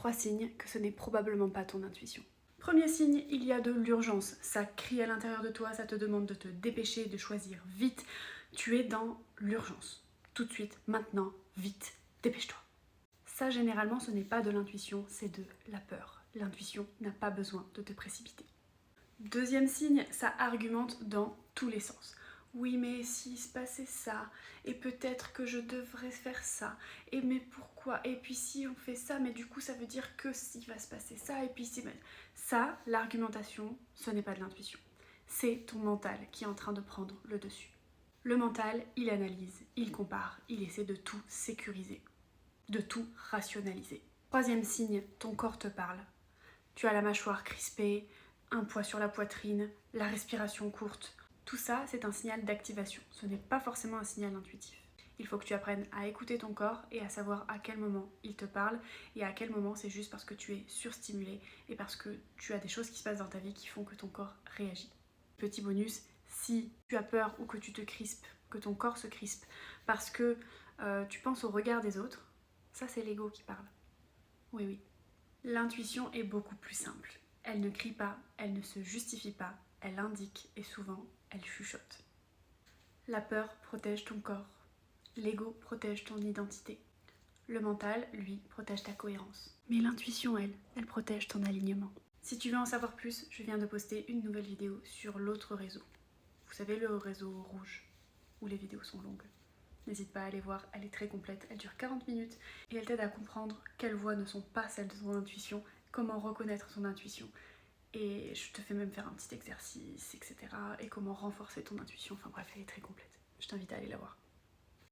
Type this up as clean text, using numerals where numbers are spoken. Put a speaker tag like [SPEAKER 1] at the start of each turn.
[SPEAKER 1] 3 signes que ce n'est probablement pas ton intuition. Premier signe, il y a de l'urgence. Ça crie à l'intérieur de toi, ça te demande de te dépêcher, de choisir vite. Tu es dans l'urgence. Tout de suite, maintenant, vite, dépêche-toi. Ça, généralement, ce n'est pas de l'intuition, c'est de la peur. L'intuition n'a pas besoin de te précipiter. Deuxième signe, ça argumente dans tous les sens. Oui, mais s'il se passait ça, et peut-être que je devrais faire ça, et mais pourquoi? Et puis si on fait ça, mais du coup ça veut dire que s'il va se passer ça, et puis si... Ça, l'argumentation, ce n'est pas de l'intuition. C'est ton mental qui est en train de prendre le dessus. Le mental, il analyse, il compare, il essaie de tout sécuriser, de tout rationaliser. Troisième signe, ton corps te parle. Tu as la mâchoire crispée, un poids sur la poitrine, la respiration courte. Tout ça, c'est un signal d'activation. Ce n'est pas forcément un signal intuitif. Il faut que tu apprennes à écouter ton corps et à savoir à quel moment il te parle et à quel moment c'est juste parce que tu es surstimulé et parce que tu as des choses qui se passent dans ta vie qui font que ton corps réagit. Petit bonus, si tu as peur ou que tu te crispes, que ton corps se crispe parce que tu penses au regard des autres, ça c'est l'ego qui parle. Oui, oui. L'intuition est beaucoup plus simple. Elle ne crie pas, elle ne se justifie pas, elle indique et souvent, elle chuchote. La peur protège ton corps. L'ego protège ton identité. Le mental, lui, protège ta cohérence. Mais l'intuition, elle protège ton alignement. Si tu veux en savoir plus, je viens de poster une nouvelle vidéo sur l'autre réseau. Vous savez, le réseau rouge, où les vidéos sont longues. N'hésite pas à aller voir, elle est très complète, elle dure 40 minutes et elle t'aide à comprendre quelles voix ne sont pas celles de ton intuition, comment reconnaître ton intuition. Et je te fais même faire un petit exercice, etc. Et comment renforcer ton intuition, enfin bref, elle est très complète. Je t'invite à aller la voir.